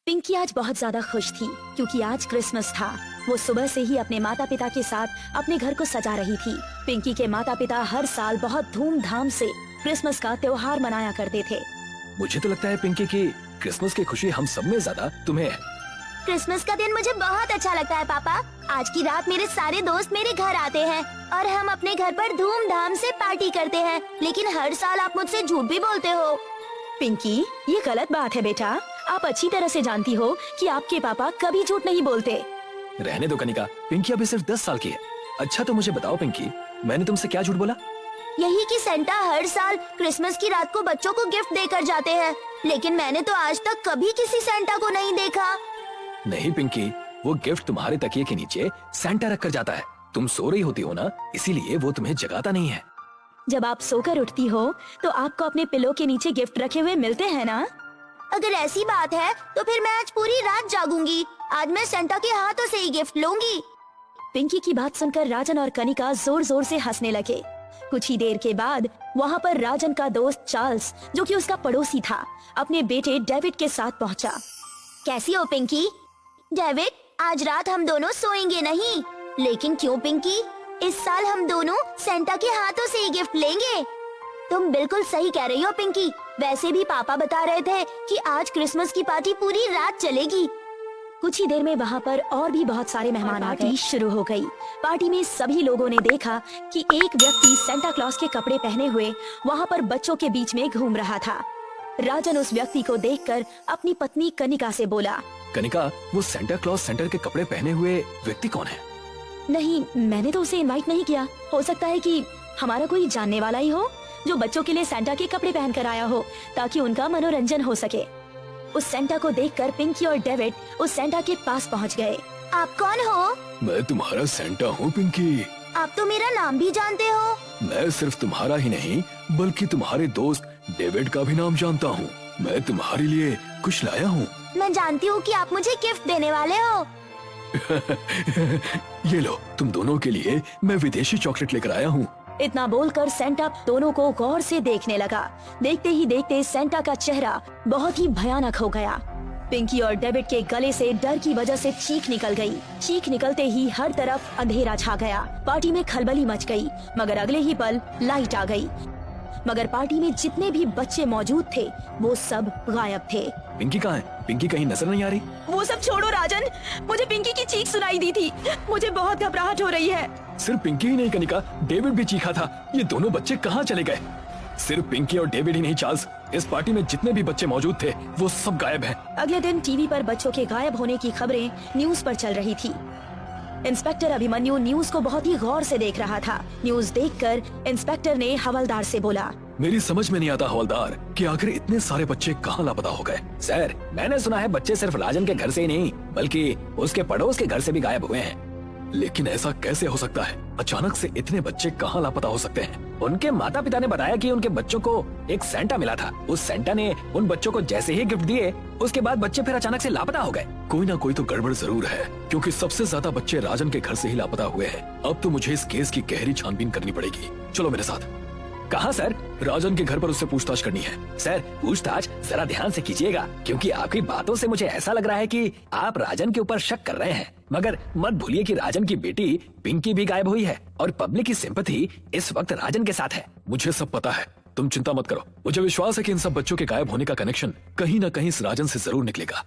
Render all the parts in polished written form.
पिंकी आज बहुत ज्यादा खुश थी क्योंकि आज क्रिसमस था। वो सुबह से ही अपने माता पिता के साथ अपने घर को सजा रही थी। पिंकी के माता पिता हर साल बहुत धूमधाम से क्रिसमस का त्योहार मनाया करते थे। मुझे तो लगता है पिंकी की क्रिसमस की खुशी हम सब में ज्यादा तुम्हें है। क्रिसमस का दिन मुझे बहुत अच्छा लगता है पापा। आज की रात मेरे सारे दोस्त मेरे घर आते हैं और हम अपने घर पर धूमधाम से पार्टी करते हैं। लेकिन हर साल आप मुझसे झूठ भी बोलते हो। पिंकी, ये गलत बात है बेटा। आप अच्छी तरह से जानती हो कि आपके पापा कभी झूठ नहीं बोलते। रहने दो कनिका, पिंकी अभी सिर्फ 10 साल की है। अच्छा तो मुझे बताओ पिंकी, मैंने तुमसे क्या झूठ बोला? यही कि सेंटा हर साल क्रिसमस की रात को बच्चों को गिफ्ट देकर जाते हैं, लेकिन मैंने तो आज तक कभी किसी सेंटा को नहीं देखा। नहीं पिंकी, वो गिफ्ट तुम्हारे तकिए के नीचे सेंटा रख कर जाता है। तुम सो रही होती हो ना, इसीलिए वो तुम्हें जगाता नहीं है। जब आप सोकर उठती हो तो आपको अपने पिलो के नीचे गिफ्ट रखे हुए मिलते हैं ना? अगर ऐसी बात है तो फिर मैं आज पूरी रात जागूंगी। आज मैं सेंटा के हाथों से ही गिफ्ट लूंगी। पिंकी की बात सुनकर राजन और कनिका जोर जोर से हंसने लगे। कुछ ही देर के बाद वहाँ पर राजन का दोस्त चार्ल्स, जो कि उसका पड़ोसी था, अपने बेटे डेविड के साथ पहुँचा। कैसी हो पिंकी? डेविड, आज रात हम दोनों सोएंगे नहीं। लेकिन क्यों पिंकी? इस साल हम दोनों सेंटा के हाथों से ही गिफ्ट लेंगे। तुम बिल्कुल सही कह रही हो पिंकी। वैसे भी पापा बता रहे थे कि आज क्रिसमस की पार्टी पूरी रात चलेगी। कुछ ही देर में वहाँ पर और भी बहुत सारे मेहमान आ गए। शुरू हो गई। पार्टी में सभी लोगों ने देखा कि एक व्यक्ति सेंटा क्लॉज के कपड़े पहने हुए वहाँ पर बच्चों के बीच में घूम रहा था। राजन उस व्यक्ति को देखकर अपनी पत्नी कनिका से बोला, कनिका, वो सेंटा क्लॉज सेंटर के कपड़े पहने हुए व्यक्ति कौन है? नहीं, मैंने तो उसे इनवाइट नहीं किया। हो सकता है कि हमारा कोई जानने वाला ही हो जो बच्चों के लिए सेंटा के कपड़े पहन कर आया हो ताकि उनका मनोरंजन हो सके। उस सेंटा को देखकर पिंकी और डेविड उस सेंटा के पास पहुंच गए। आप कौन हो? मैं तुम्हारा सेंटा हूँ पिंकी। आप तो मेरा नाम भी जानते हो। मैं सिर्फ तुम्हारा ही नहीं बल्कि तुम्हारे दोस्त डेविड का भी नाम जानता हूँ। मैं तुम्हारे लिए कुछ लाया हूँ। मैं जानती हूँ कि आप मुझे गिफ्ट देने वाले हो। ये लो, तुम दोनों के लिए मैं विदेशी चॉकलेट लेकर आया हूँ। इतना बोलकर सेंटा दोनों को गौर से देखने लगा। देखते ही देखते सेंटा का चेहरा बहुत ही भयानक हो गया। पिंकी और डेविड के गले से डर की वजह से चीख निकल गई। चीख निकलते ही हर तरफ अंधेरा छा गया। पार्टी में खलबली मच गई, मगर अगले ही पल लाइट आ गई। मगर पार्टी में जितने भी बच्चे मौजूद थे वो सब गायब थे। पिंकी कहाँ है? पिंकी कहीं नजर नहीं आ रही। वो सब छोड़ो राजन, मुझे पिंकी की चीख सुनाई दी थी। मुझे बहुत घबराहट हो रही है। सिर्फ पिंकी ही नहीं कनिका, डेविड भी चीखा था। ये दोनों बच्चे कहाँ चले गए? सिर्फ पिंकी और डेविड ही नहीं चार्ल्स, इस पार्टी में जितने भी बच्चे मौजूद थे वो सब गायब हैं। अगले दिन टीवी पर बच्चों के गायब होने की खबरें न्यूज पर चल रही थी। इंस्पेक्टर अभिमन्यु न्यूज को बहुत ही गौर से देख रहा था। न्यूज देखकर इंस्पेक्टर ने हवलदार से बोला, मेरी समझ में नहीं आता हवलदार कि आखिर इतने सारे बच्चे कहाँ लापता हो गए। सर, मैंने सुना है बच्चे सिर्फ राजन के घर से ही नहीं बल्कि उसके पड़ोस के घर से भी गायब हुए हैं। लेकिन ऐसा कैसे हो सकता है? अचानक से इतने बच्चे कहाँ लापता हो सकते हैं? उनके माता पिता ने बताया कि उनके बच्चों को एक सेंटा मिला था। उस सेंटा ने उन बच्चों को जैसे ही गिफ्ट दिए उसके बाद बच्चे फिर अचानक से लापता हो गए। कोई ना कोई तो गड़बड़ जरूर है, क्योंकि सबसे ज्यादा बच्चे राजन के घर से ही लापता हुए हैं। अब तो मुझे इस केस की गहरी छानबीन करनी पड़ेगी। चलो मेरे साथ। कहाँ सर? राजन के घर पर उससे पूछताछ करनी है। सर, पूछताछ जरा ध्यान से कीजिएगा, क्योंकि आपकी बातों से मुझे ऐसा लग रहा है कि आप राजन के ऊपर शक कर रहे हैं। मगर मत भूलिए कि राजन की बेटी पिंकी भी गायब हुई है और पब्लिक की सिंपैथी इस वक्त राजन के साथ है। मुझे सब पता है, तुम चिंता मत करो। मुझे विश्वास है कि इन सब बच्चों के गायब होने का कनेक्शन कहीं न कहीं इस राजन से जरूर निकलेगा।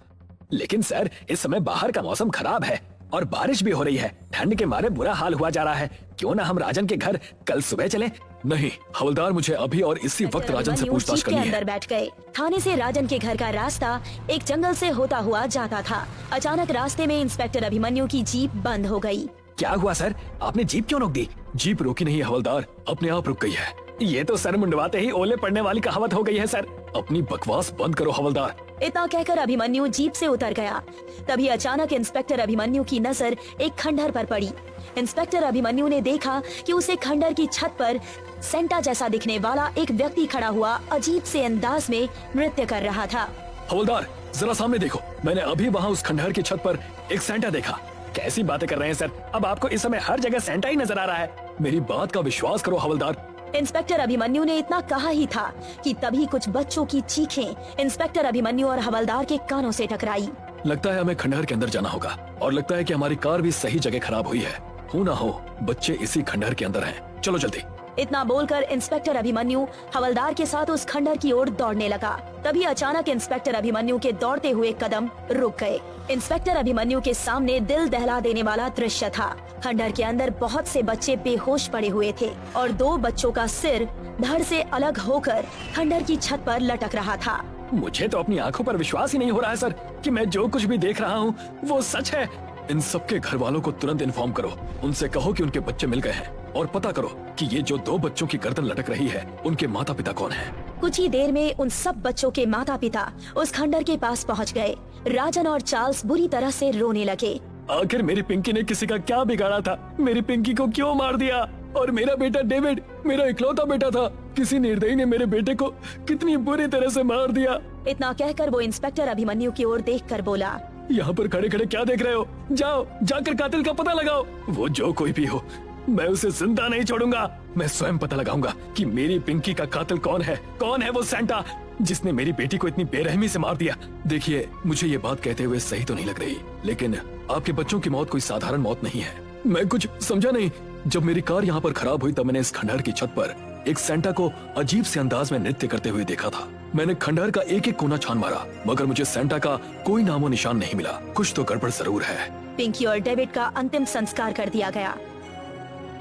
लेकिन सर, इस समय बाहर का मौसम खराब है और बारिश भी हो रही है। ठंड के मारे बुरा हाल हुआ जा रहा है। क्यों ना हम राजन के घर कल सुबह चलें? नहीं हवलदार, मुझे अभी और इसी वक्त राजन से पूछताछ करनी है। अंदर बैठ गए। थाने से राजन के घर का रास्ता एक जंगल से होता हुआ जाता था। अचानक रास्ते में इंस्पेक्टर अभिमन्यु की जीप बंद हो गई। क्या हुआ सर? आपने जीप क्यों रोक दी? जीप रोकी नहीं हवलदार, अपने आप रुक गई है। ये तो सर मुंडवाते ही ओले पड़ने वाली कहावत हो गई है सर। अपनी बकवास बंद करो हवलदार। इतना कहकर अभिमन्यु जीप से उतर गया। तभी अचानक इंस्पेक्टर अभिमन्यु की नजर एक खंडहर पर पड़ी। इंस्पेक्टर अभिमन्यु ने देखा कि उसे खंडहर की छत पर सेंटा जैसा दिखने वाला एक व्यक्ति खड़ा हुआ अजीब से अंदाज में नृत्य कर रहा था। हवलदार, जरा सामने देखो, मैंने अभी वहाँ उस खंडहर की छत पर एक सेंटा देखा। कैसी बातें कर रहे हैं सर? अब आपको इस समय हर जगह सेंटा ही नजर आ रहा है। मेरी बात का विश्वास करो हवलदार। इंस्पेक्टर अभिमन्यु ने इतना कहा ही था कि तभी कुछ बच्चों की चीखें इंस्पेक्टर अभिमन्यु और हवलदार के कानों से टकराई। लगता है हमें खंडहर के अंदर जाना होगा और लगता है कि हमारी कार भी सही जगह खराब हुई है। हो ना हो बच्चे इसी खंडहर के अंदर हैं। चलो जल्दी। इतना बोलकर इंस्पेक्टर अभिमन्यु हवलदार के साथ उस खंडहर की ओर दौड़ने लगा। तभी अचानक इंस्पेक्टर अभिमन्यु के दौड़ते हुए कदम रुक गए। इंस्पेक्टर अभिमन्यु के सामने दिल दहला देने वाला दृश्य था। खंडहर के अंदर बहुत से बच्चे बेहोश पड़े हुए थे और 2 बच्चों का सिर धड़ से अलग होकर खंडहर की छत पर लटक रहा था। मुझे तो अपनी आंखों पर विश्वास ही नहीं हो रहा है सर कि मैं जो कुछ भी देख रहा हूँ वो सच है। इन सबके घर वालों को तुरंत इन्फॉर्म करो। उनसे कहो कि उनके बच्चे मिल गए हैं और पता करो कि ये जो 2 बच्चों की गर्दन लटक रही है उनके माता पिता कौन हैं। कुछ ही देर में उन सब बच्चों के माता पिता उस खंडहर के पास पहुंच गए। राजन और चार्ल्स बुरी तरह से रोने लगे। आखिर मेरी पिंकी ने किसी का क्या बिगाड़ा था? मेरी पिंकी को क्यों मार दिया? और मेरा बेटा डेविड मेरा इकलौता बेटा था, किसी निर्दयी ने मेरे बेटे को कितनी बुरी तरह से मार दिया। इतना कहकर वो इंस्पेक्टर अभिमन्यु की ओर देखकर बोला, यहाँ पर खड़े खड़े क्या देख रहे हो? जाओ जाकर कातिल का पता लगाओ। वो जो कोई भी हो मैं उसे जिंदा नहीं छोड़ूंगा। मैं स्वयं पता लगाऊंगा कि मेरी पिंकी का कातिल कौन है। कौन है वो सेंटा जिसने मेरी बेटी को इतनी बेरहमी से मार दिया? देखिए मुझे ये बात कहते हुए सही तो नहीं लग रही, लेकिन आपके बच्चों की मौत कोई साधारण मौत नहीं है। मैं कुछ समझा नहीं। जब मेरी कार यहाँ पर खराब हुई तब मैंने इस खंडहर की छत पर एक सेंटा को अजीब से अंदाज में नृत्य करते हुए देखा था। मैंने खंडहर का एक एक कोना छान मारा मगर मुझे सेंटा का कोई नामो निशान नहीं मिला। कुछ तो गड़बड़ जरूर है। पिंकी और डेविड का अंतिम संस्कार कर दिया गया।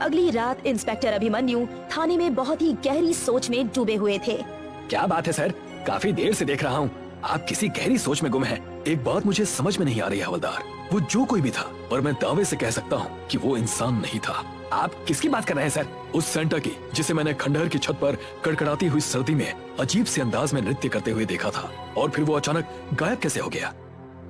अगली रात इंस्पेक्टर अभिमन्यु थाने में बहुत ही गहरी सोच में डूबे हुए थे। क्या बात है सर, काफी देर से देख रहा हूँ आप किसी गहरी सोच में गुम हैं। एक बात मुझे समझ में नहीं आ रही है हवलदार, वो जो कोई भी था पर मैं दावे से कह सकता हूँ कि वो इंसान नहीं था। आप किसकी बात कर रहे हैं सर? उस सेंटा की जिसे मैंने खंडहर की छत पर कड़कड़ाती हुई सर्दी में अजीब से अंदाज में नृत्य करते हुए देखा था और फिर वो अचानक गायब कैसे हो गया?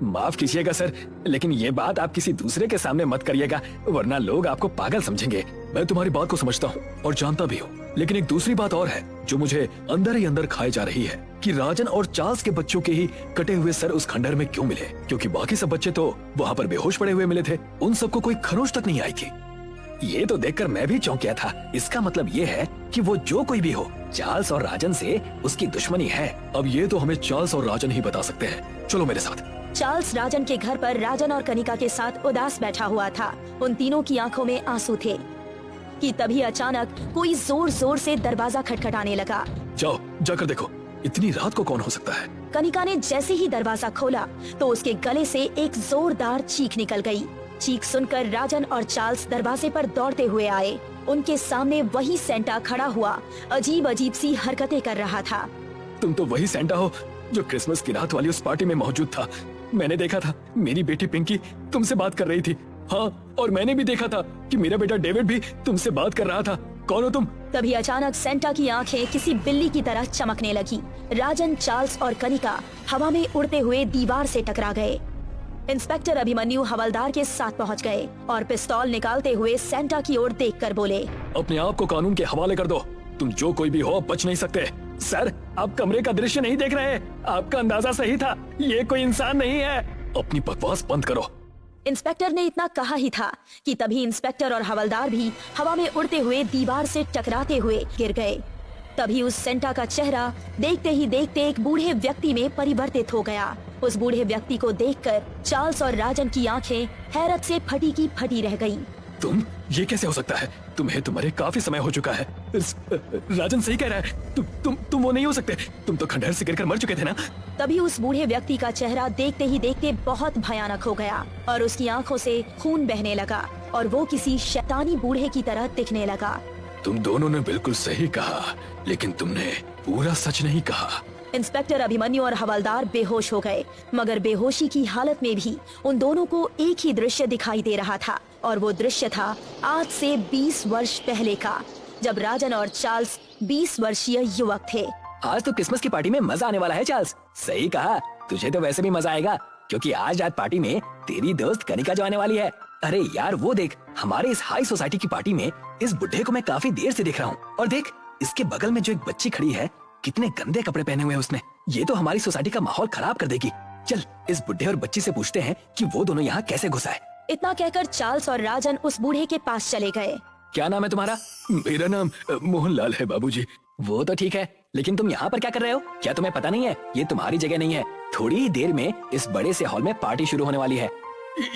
माफ कीजिएगा सर, लेकिन ये बात आप किसी दूसरे के सामने मत करिएगा वरना लोग आपको पागल समझेंगे। मैं तुम्हारी बात को समझता हूँ और जानता भी हूँ, लेकिन एक दूसरी बात और है जो मुझे अंदर ही अंदर खाई जा रही है कि राजन और चार्ल्स के बच्चों के ही कटे हुए सर उस खंडहर में क्यों मिले? क्योंकि बाकी सब बच्चे तो वहाँ पर बेहोश पड़े हुए मिले थे, उन सबको कोई खरोच तक नहीं आई थी। ये तो देखकर मैं भी चौंक गया था। इसका मतलब ये है कि वो जो कोई भी हो चार्ल्स और राजन से उसकी दुश्मनी है। अब ये तो हमें चार्ल्स और राजन ही बता सकते हैं। चलो मेरे साथ। चार्ल्स राजन के घर पर राजन और कनिका के साथ उदास बैठा हुआ था। उन तीनों की आंखों में आंसू थे कि तभी अचानक कोई जोर जोर से दरवाजा खटखटाने लगा। जाओ जाकर देखो, इतनी रात को कौन हो सकता है? कनिका ने जैसे ही दरवाजा खोला तो उसके गले से एक जोरदार चीख निकल गई। चीख सुनकर राजन और चार्ल्स दरवाजे पर दौड़ते हुए आए। उनके सामने वही सेंटा खड़ा हुआ अजीब अजीब सी हरकतें कर रहा था। तुम तो वही सेंटा हो जो क्रिसमस की रात वाली उस पार्टी में मौजूद था। मैंने देखा था मेरी बेटी पिंकी तुमसे बात कर रही थी। हाँ, और मैंने भी देखा था कि मेरा बेटा डेविड भी तुमसे बात कर रहा था। कौन हो तुम? तभी अचानक सेंटा की आंखें किसी बिल्ली की तरह चमकने लगी। राजन, चार्ल्स और कनिका हवा में उड़ते हुए दीवार से टकरा गए। इंस्पेक्टर अभिमन्यु हवलदार के साथ पहुंच गए और पिस्तौल निकालते हुए सेंटा की ओर देखकर बोले, अपने आप को कानून के हवाले कर दो। तुम जो कोई भी हो बच नहीं सकते। सर, आप कमरे का दृश्य नहीं देख रहे? आपका अंदाजा सही था, ये कोई इंसान नहीं है। अपनी बकवास बंद करो। इंस्पेक्टर ने इतना कहा ही था कि तभी इंस्पेक्टर और हवलदार भी हवा में उड़ते हुए दीवार से टकराते हुए गिर गए। तभी उस सेंटा का चेहरा देखते ही देखते एक बूढ़े व्यक्ति में परिवर्तित हो गया। उस बूढ़े व्यक्ति को देखकर चार्ल्स और राजन की आंखें हैरत से फटी की फटी रह गईं। तुम, ये कैसे हो सकता है? तुम्हें तुम्हारे काफी समय हो चुका है। राजन सही कह रहा है। तुम वो नहीं हो सकते। तुम तो खंडहर से गिरकर मर चुके थे ना? तभी उस बूढ़े व्यक्ति का चेहरा देखते ही देखते बहुत भयानक हो गया और उसकी आंखों से खून बहने लगा और वो किसी शैतानी बूढ़े की तरह दिखने लगा। तुम दोनों ने बिल्कुल सही कहा, लेकिन तुमने पूरा सच नहीं कहा। इंस्पेक्टर अभिमन्यु और हवलदार बेहोश हो गए, मगर बेहोशी की हालत में भी उन दोनों को एक ही दृश्य दिखाई दे रहा था और वो दृश्य था आज से 20 वर्ष पहले का, जब राजन और चार्ल्स 20 वर्षीय युवक थे। आज तो क्रिसमस की पार्टी में मजा आने वाला है चार्ल्स। सही कहा, तुझे तो वैसे भी मजा आएगा क्योंकि आज रात पार्टी में तेरी दोस्त कनिका जो आने वाली है। अरे यार वो देख, हमारे इस हाई सोसाइटी की पार्टी में इस बुढ़े को मैं काफी देर से देख रहा हूँ। और देख, इसके बगल में जो एक बच्ची खड़ी है, कितने गंदे कपड़े पहने हुए हैं उसने। ये तो हमारी सोसाइटी का माहौल खराब कर देगी। चल इस बुढ़े और बच्ची से पूछते हैं कि वो दोनों यहाँ कैसे घुस आए। इतना कहकर चार्ल्स और राजन उस बूढ़े के पास चले गए। क्या नाम है तुम्हारा? मेरा नाम मोहनलाल है बाबूजी। वो तो ठीक है, लेकिन तुम यहाँ पर क्या कर रहे हो? क्या तुम्हें पता नहीं है ये तुम्हारी जगह नहीं है? थोड़ी ही देर में इस बड़े से हॉल में पार्टी शुरू होने वाली है।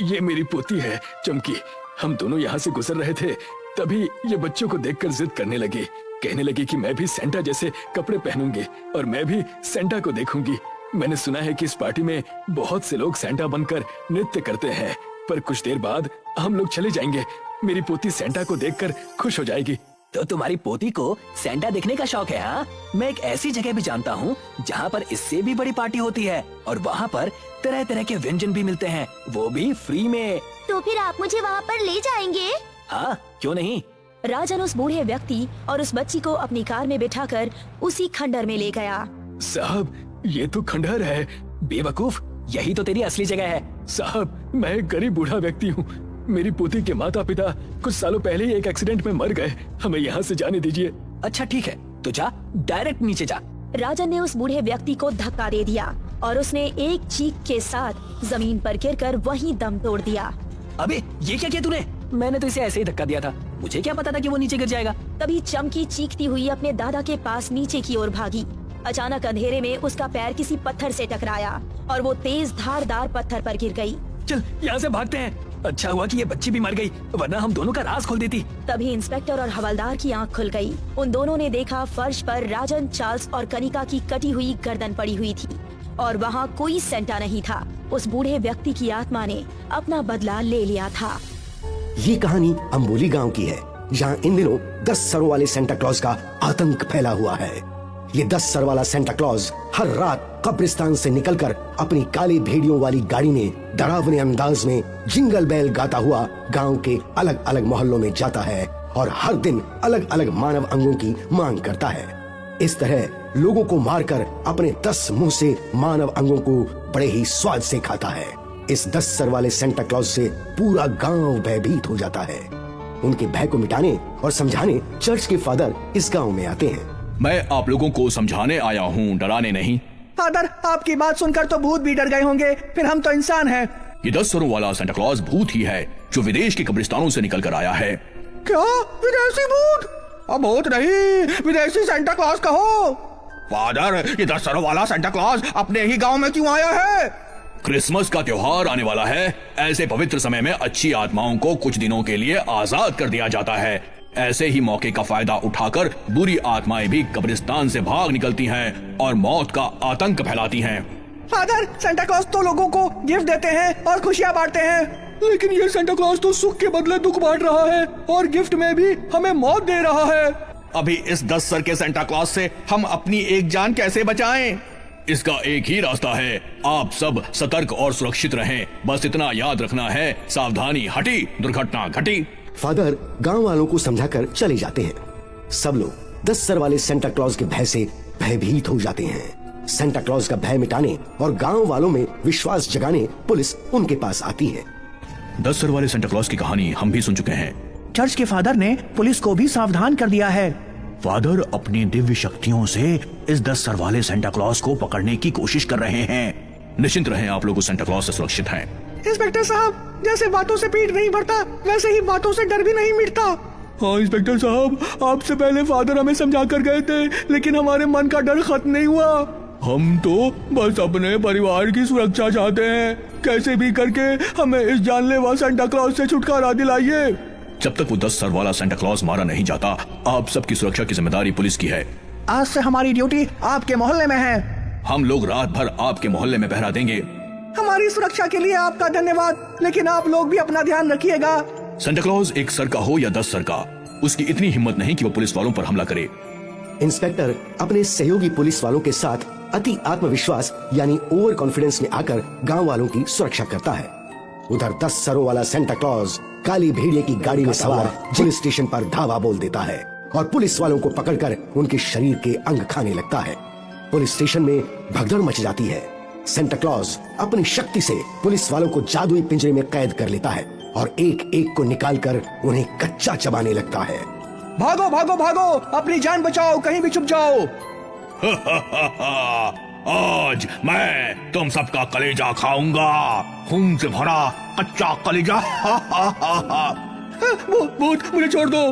ये मेरी पोती है चमकी। हम दोनों यहाँ से गुजर रहे थे, तभी ये बच्चों को देखकर जिद करने लगी। कहने लगी कि मैं भी सेंटा जैसे कपड़े पहनूंगी और मैं भी सेंटा को देखूंगी। मैंने सुना है कि इस पार्टी में बहुत से लोग सेंटा बनकर नृत्य करते हैं, पर कुछ देर बाद हम लोग चले जाएंगे। मेरी पोती सेंटा को देखकर खुश हो जाएगी। तो तुम्हारी पोती को सेंटा देखने का शौक है? हाँ, मैं एक ऐसी जगह भी जानता हूँ जहाँ पर इससे भी बड़ी पार्टी होती है और वहाँ पर तरह तरह के व्यंजन भी मिलते हैं, वो भी फ्री में। तो फिर आप मुझे वहाँ पर ले जाएंगे? हाँ, क्यों नहीं। राजन उस बूढ़े व्यक्ति और उस बच्ची को अपनी कार में बिठाकर उसी खंडर में ले गया। साहब, ये तो खंडहर है। बेवकूफ, यही तो तेरी असली जगह है। साहब, मैं एक गरीब बूढ़ा व्यक्ति हूँ। मेरी पोती के माता पिता कुछ सालों पहले ही एक एक्सीडेंट में मर गए। हमें यहाँ से जाने दीजिए। अच्छा ठीक है, तो जा, डायरेक्ट नीचे जा। राजन ने उस बूढ़े व्यक्ति को धक्का दे दिया और उसने एक चीख के साथ जमीन पर गिरकर वहीं दम तोड़ दिया। अबे, ये क्या किया तूने? मैंने तो इसे ऐसे ही धक्का दिया था, मुझे क्या पता था कि वो नीचे गिर जाएगा। तभी चमकी चीखती हुई अपने दादा के पास नीचे की ओर भागी। अचानक अंधेरे में उसका पैर किसी पत्थर से टकराया और वो तेज धारदार पत्थर पर गिर गई। चल, यहाँ से भागते हैं। अच्छा हुआ कि ये बच्ची भी मर गई, वरना हम दोनों का राज खोल देती। तभी इंस्पेक्टर और हवलदार की आंख खुल गई। उन दोनों ने देखा फर्श पर राजन, चार्ल्स और कनिका की कटी हुई गर्दन पड़ी हुई थी और वहाँ कोई सेंटा नहीं था। उस बूढ़े व्यक्ति की आत्मा ने अपना बदला ले लिया था। ये कहानी अंबोली गांव की है, जहां इन दिनों 10 सरों वाले सेंटा क्लॉज का आतंक फैला हुआ है। ये 10 सर वाला सेंटा क्लॉज हर रात कब्रिस्तान से निकलकर अपनी काली भेड़ियों वाली गाड़ी में डरावने अंदाज में जिंगल बेल गाता हुआ गांव के अलग अलग मोहल्लों में जाता है और हर दिन अलग अलग मानव अंगों की मांग करता है। इस तरह लोगों को मारकर अपने 10 मुंह से मानव अंगों को बड़े ही स्वाद से खाता है। इस 10 सर वाले सेंटा क्लॉज से पूरा गांव भयभीत हो जाता है। उनके भय को मिटाने और समझाने चर्च के फादर इस गांव में आते हैं। मैं आप लोगों को समझाने आया हूँ, डराने नहीं। फादर, आपकी बात सुनकर तो भूत भी डर गए होंगे, फिर हम तो इंसान हैं। ये 10 सरों वाला सेंटा क्लॉज भूत ही है, जो विदेश के कब्रिस्तानों से निकल कर आया है। क्या? विदेशी भूत? अब भूत नहीं, विदेशी सेंटा क्लॉज कहो। फादर, ये 10 सरों वाला सेंटा क्लॉज अपने ही गांव में क्यों आया है? क्रिसमस का त्योहार आने वाला है। ऐसे पवित्र समय में अच्छी आत्माओं को कुछ दिनों के लिए आजाद कर दिया जाता है। ऐसे ही मौके का फायदा उठाकर बुरी आत्माएं भी कब्रिस्तान से भाग निकलती हैं और मौत का आतंक फैलाती हैं। फादर, सेंटा क्लॉज तो लोगों को गिफ्ट देते हैं और खुशियाँ बांटते हैं, लेकिन ये सेंटा क्लॉज तो सुख के बदले दुख बांट रहा है और गिफ्ट में भी हमें मौत दे रहा है। अभी इस 10 सर के सेंटा क्लॉज से हम अपनी एक जान कैसे बचाएं? इसका एक ही रास्ता है, आप सब सतर्क और सुरक्षित रहें। बस इतना याद रखना है, सावधानी हटी, दुर्घटना घटी। फादर गांव वालों को समझाकर चले जाते हैं। सब लोग 10 सर वाले सेंटा क्लॉज के भय से भयभीत हो जाते हैं। सेंटा क्लॉज का भय मिटाने और गांव वालों में विश्वास जगाने पुलिस उनके पास आती है। 10 सर वाले सेंटा क्लॉज की कहानी हम भी सुन चुके हैं। चर्च के फादर ने पुलिस को भी सावधान कर दिया है। फादर अपनी दिव्य शक्तियों से इस 10 सर वाले सेंटा क्लॉज को पकड़ने की कोशिश कर रहे हैं। निश्चिंत रहें, आप लोग उस सेंटा क्लॉज से सुरक्षित हैं। इंस्पेक्टर साहब, जैसे बातों से पेट नहीं भरता, वैसे ही बातों से डर भी नहीं मिटता। हाँ इंस्पेक्टर साहब, आपसे पहले फादर हमें समझा कर गए थे, लेकिन हमारे मन का डर खत्म नहीं हुआ। हम तो बस अपने परिवार की सुरक्षा चाहते हैं। कैसे भी करके हमें इस जानलेवा सेंटा क्लॉज से छुटकारा दिलाइए। जब तक वो 10 सर वाला सेंटा क्लॉज मारा नहीं जाता, आप सबकी सुरक्षा की जिम्मेदारी पुलिस की है। आज से हमारी ड्यूटी आपके मोहल्ले में है। हम लोग रात भर आपके मोहल्ले में पहरा देंगे। हमारी सुरक्षा के लिए आपका धन्यवाद, लेकिन आप लोग भी अपना ध्यान रखिएगा। सेंटा क्लॉज 1 सर का हो या 10 सर का, उसकी इतनी हिम्मत नहीं कि वो पुलिस वालों पर हमला करे। इंस्पेक्टर अपने सहयोगी पुलिस वालों के साथ अति आत्मविश्वास यानी ओवर कॉन्फिडेंस में आकर गांव वालों की सुरक्षा करता है। उधर 10 सरों वाला सेंटा क्लॉज काली भेड़िए की गाड़ी में सवार पुलिस स्टेशन पर धावा बोल देता है और पुलिस वालों को पकड़कर उनके शरीर के अंग खाने लगता है। पुलिस स्टेशन में भगदड़ मच जाती है। सेंटा क्लॉज अपनी शक्ति से पुलिस वालों को जादुई पिंजरे में कैद कर लेता है और एक एक को निकालकर उन्हें कच्चा चबाने लगता है। भागो भागो भागो, अपनी जान बचाओ, कहीं भी छुप जाओ। आज मैं तुम सबका कलेजा खाऊंगा, खून से भरा कच्चा कलेजा। भूत, मुझे छोड़ दो।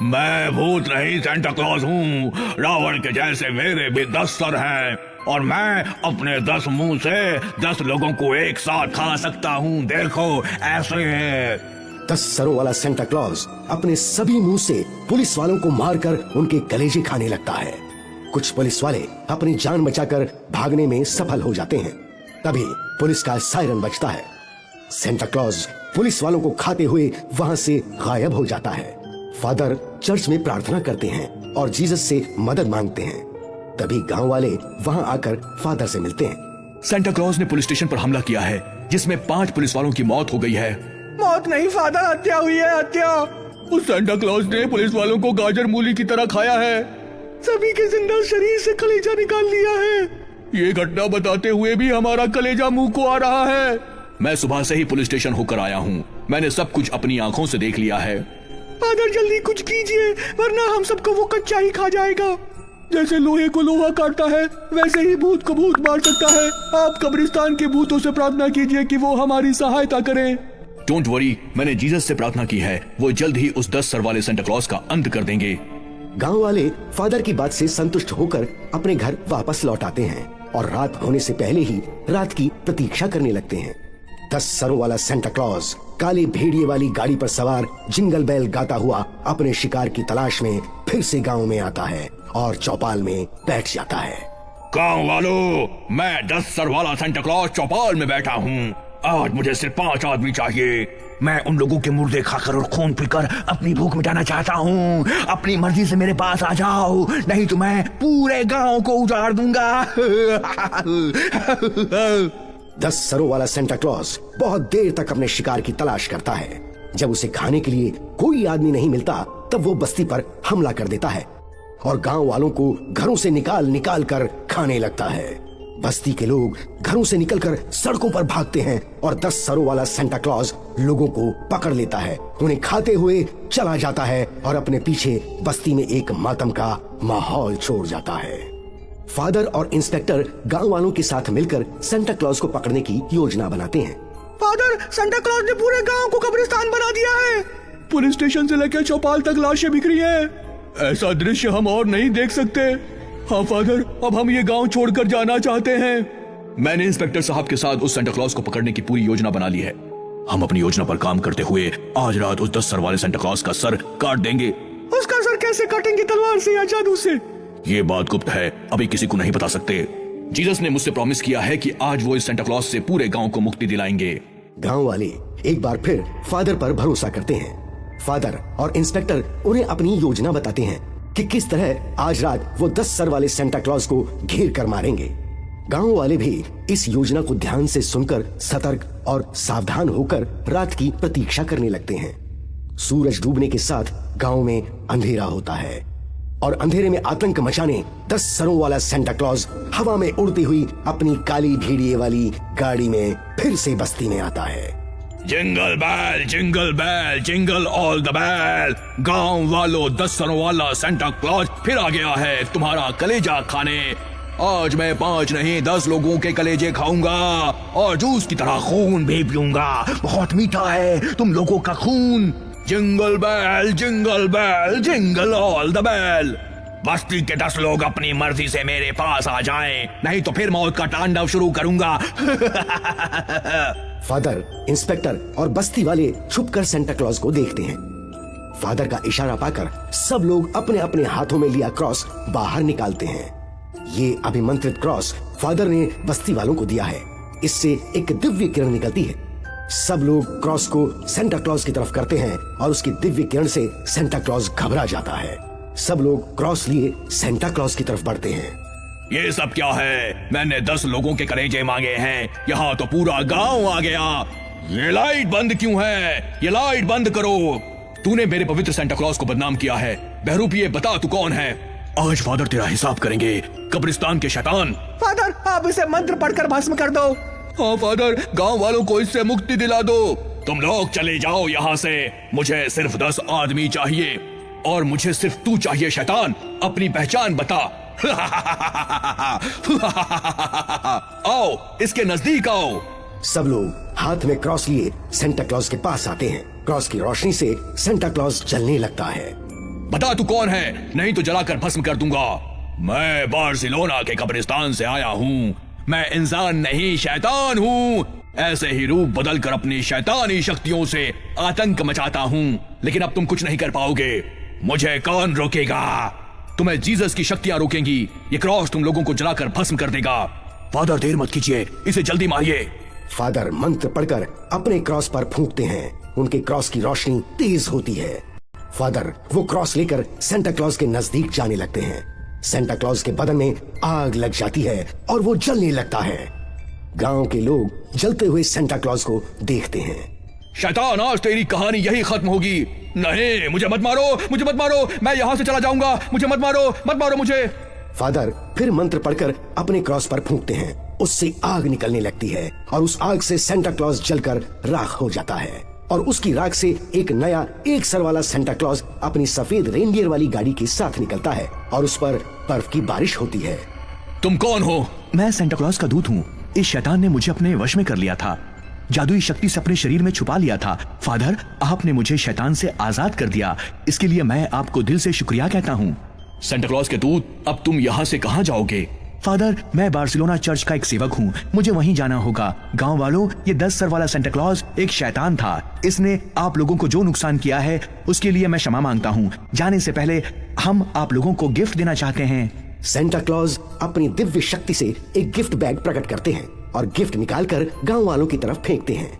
मैं भूत नहीं, सेंटा क्लॉज हूँ। रावण के जैसे मेरे भी 10 सर हैं। और मैं अपने 10 मुंह से 10 लोगों को एक साथ खा सकता हूँ। देखो ऐसे है। 10 सरों वाला सेंटा क्लॉज अपने सभी मुंह से पुलिस वालों को मारकर उनके कलेजे खाने लगता है। कुछ पुलिस वाले अपनी जान बचाकर भागने में सफल हो जाते हैं। तभी पुलिस का सायरन बजता है। सेंटा क्लॉज पुलिस वालों को खाते हुए वहां से गायब हो जाता है। फादर चर्च में प्रार्थना करते हैं और जीसस से मदद मांगते हैं। तभी गांव वाले वहां आकर फादर से मिलते हैं। सेंटा क्लॉज ने पुलिस स्टेशन पर हमला किया है, जिसमें 5 पुलिस वालों की मौत हो गई है। मौत नहीं फादर, हत्या हुई है, हत्या। उस सेंटा क्लॉज ने पुलिस वालों को गाजर मूली की तरह खाया है। सभी के जिंदा शरीर से कलेजा निकाल लिया है। ये घटना बताते हुए भी हमारा कलेजा मुंह को आ रहा है। मैं सुबह से ही पुलिस स्टेशन होकर आया हूँ। मैंने सब कुछ अपनी आंखों से देख लिया है। फादर जल्दी कुछ कीजिए, वरना हम सबको वो कच्चा ही खा जाएगा। जैसे लोहे को लोहा काटता है, वैसे ही भूत को भूत मार सकता है। आप कब्रिस्तान के भूतों से प्रार्थना कीजिए कि वो हमारी सहायता करें। डोंट वरी, मैंने जीसस से प्रार्थना की है। वो जल्द ही उस 10 सर वाले सेंटा क्लॉज का अंत कर देंगे। गांव वाले फादर की बात से संतुष्ट होकर अपने घर वापस लौट आते हैं और रात होने से पहले ही रात की प्रतीक्षा करने लगते हैं। 10 सरों वाला सेंटा क्लॉज काले भेड़िए वाली गाड़ी पर सवार जिंगल बेल गाता हुआ अपने शिकार की तलाश में फिर से गांव में आता है और चौपाल में बैठ जाता है। गांव वालों, मैं 10 सर वाला सेंटा क्लॉज चौपाल में बैठा हूँ। आज मुझे सिर्फ 5 आदमी चाहिए। मैं उन लोगों के मुर्दे खाकर और खून पीकर अपनी भूख मिटाना चाहता हूँ। अपनी मर्जी से मेरे पास आ जाओ, नहीं तो मैं पूरे गांव को उजाड़ दूंगा। 10 सरों वाला सेंटा क्लॉज बहुत देर तक अपने शिकार की तलाश करता है। जब उसे खाने के लिए कोई आदमी नहीं मिलता, तब वो बस्ती पर हमला कर देता है और गांव वालों को घरों से निकाल निकाल कर खाने लगता है। बस्ती के लोग घरों से निकलकर सड़कों पर भागते हैं और 10 सरों वाला सेंटा क्लॉज लोगों को पकड़ लेता है, उन्हें खाते हुए चला जाता है और अपने पीछे बस्ती में एक मातम का माहौल छोड़ जाता है। फादर और इंस्पेक्टर गांव वालों के साथ मिलकर सेंटा क्लॉज को पकड़ने की योजना बनाते हैं। फादर, सेंटा क्लॉज ने पूरे गांव को कब्रिस्तान बना दिया है। पुलिस स्टेशन से लेकर चौपाल तक लाशें बिखरी हैं। ऐसा दृश्य हम और नहीं देख सकते। हाँ फादर, अब हम ये गांव छोड़कर जाना चाहते हैं। मैंने इंस्पेक्टर साहब के साथ उस सेंटा क्लॉज को पकड़ने की पूरी योजना बना ली है। हम अपनी योजना पर काम करते हुए आज रात उस 10 सर वाले सेंटा क्लॉज का सर काट देंगे। उसका सर कैसे काटेंगे, तलवार से या जादू से? ये बात गुप्त है, अभी किसी को नहीं बता सकते। जीसस ने मुझसे प्रॉमिस किया है कि आज वो इस सेंटा क्लॉज से पूरे गांव को मुक्ति दिलाएंगे। गांव वाले एक बार फिर फादर पर भरोसा करते हैं। फादर और इंस्पेक्टर उन्हें अपनी योजना बताते हैं कि किस तरह आज रात वो 10 सर वाले सेंटा क्लॉज को घेर कर मारेंगे। गांव वाले भी इस योजना को ध्यान से सुनकर सतर्क और सावधान होकर रात की प्रतीक्षा करने लगते हैं। सूरज डूबने के साथ गांव में अंधेरा होता है और अंधेरे में आतंक मचाने 10 सरों वाला सेंटा क्लॉज हवा में उड़ती हुई अपनी काली भेड़िए वाली गाड़ी में फिर से बस्ती में आता है। Jingle bell, jingle all the bell. गांव वालों, 10 सरों वाला सेंटा क्लॉज फिर आ गया है तुम्हारा कलेजा खाने। आज मैं 5 नहीं 10 लोगों के कलेजे खाऊंगा और जूस की तरह खून भी पीऊंगा। बहुत मीठा है तुम लोगों का खून। Jingle bell, jingle all the bell. बस्ती के 10 लोग अपनी मर्जी से मेरे पास आ जाएं, नहीं तो फिर मौत का तांडव शुरू करूंगा। फादर, इंस्पेक्टर और बस्ती वाले छुपकर सेंटा क्लॉज को देखते हैं। फादर का इशारा पाकर सब लोग अपने अपने हाथों में लिया क्रॉस बाहर निकालते हैं। ये अभिमंत्रित क्रॉस फादर ने बस्ती वालों को दिया है। इससे एक दिव्य किरण निकलती है। सब लोग क्रॉस को सेंटा क्लॉज की तरफ करते हैं और उसकी दिव्य किरण से सेंटा क्लॉज घबरा जाता है। सब लोग क्रॉस लिए सेंटा क्लॉज की तरफ बढ़ते हैं। ये सब क्या है? मैंने 10 लोगों के कलेजे मांगे हैं, यहाँ तो पूरा गांव आ गया। ये लाइट बंद क्यों है? ये लाइट बंद करो। तूने मेरे पवित्र सेंटा क्लॉज को बदनाम किया है। बहरूप, ये बता तू कौन है? आज फादर तेरा हिसाब करेंगे, कब्रिस्तान के शैतान। फादर, आप इसे मंत्र पढ़कर भस्म कर दो। हाँ फादर, गांव वालों को इससे मुक्ति दिला दो। तुम लोग चले जाओ यहाँ से। मुझे सिर्फ 10 आदमी चाहिए और मुझे सिर्फ तू चाहिए शैतान। अपनी पहचान बता। आओ, इसके नजदीक आओ। सब लोग हाथ में क्रॉस लिए सेंटा क्लॉज के पास आते हैं। क्रॉस की रोशनी से सेंटा क्लॉज जलने लगता है। बता तू कौन है, नहीं तो जलाकर भस्म कर दूंगा। मैं बार्सिलोना के कब्रिस्तान से आया हूँ। मैं इंसान नहीं शैतान हूँ। ऐसे ही रूप बदल कर अपनी शैतानी शक्तियों से आतंक मचाता हूँ, लेकिन अब तुम कुछ नहीं कर पाओगे। मुझे कौन रोकेगा? तुम्हें जीसस की शक्तियां रोकेंगी। ये क्रॉस तुम लोगों को जलाकर भस्म कर देगा। फादर देर मत कीजिए, इसे जल्दी मारिए। फादर मंत्र पढ़कर अपने क्रॉस पर फूंकते हैं। उनके क्रॉस की रोशनी तेज होती है। फादर वो क्रॉस लेकर सेंटा क्लॉज के नजदीक जाने लगते हैं। सेंटा क्लॉज के बदन में आग लग जाती है और वो जलने लगता है। गांव के लोग जलते हुए सेंटा क्लॉज को देखते हैं। शैतान, आज तेरी कहानी यही खत्म होगी। नहीं, मुझे मत मारो, मुझे मत मारो, मैं यहाँ से चला जाऊंगा। मुझे मत मारो, मत मारो मुझे। फादर फिर मंत्र पढ़कर अपने क्रॉस पर फूंकते हैं। उससे आग निकलने लगती है और उस आग से सेंटा क्लॉज जलकर राख हो जाता है और उसकी राख से एक नया एक सर वाला सेंटा क्लॉज अपनी सफेद रेनडियर वाली गाड़ी के साथ निकलता है और उस पर बर्फ की बारिश होती है। तुम कौन हो? मैं सेंटा क्लॉज का दूत हूँ। इस शैतान ने मुझे अपने वश में कर लिया था, जादुई शक्ति से अपने शरीर में छुपा लिया था। फादर, आपने मुझे शैतान से आजाद कर दिया, इसके लिए मैं आपको दिल से शुक्रिया कहता हूँ। सेंटा क्लॉज के दूत, अब तुम यहाँ से कहाँ जाओगे? फादर, मैं बार्सिलोना चर्च का एक सेवक हूँ, मुझे वहीं जाना होगा। गांव वालों, ये 10 सर वाला सेंटा क्लॉज एक शैतान था। इसने आप लोगों को जो नुकसान किया है उसके लिए मैं क्षमा मांगता हूँ। जाने से पहले हम आप लोगों को गिफ्ट देना चाहते हैं। सेंटा क्लॉज अपनी दिव्य शक्ति से एक गिफ्ट बैग प्रकट करते हैं और गिफ्ट निकालकर गांव वालों की तरफ फेंकते हैं।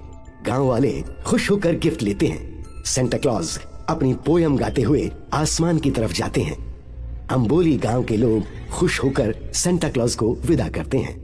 गांव वाले खुश होकर गिफ्ट लेते हैं। सेंटा क्लॉज अपनी पोयम गाते हुए आसमान की तरफ जाते हैं। अंबोली गांव के लोग खुश होकर सेंटा क्लॉज को विदा करते हैं।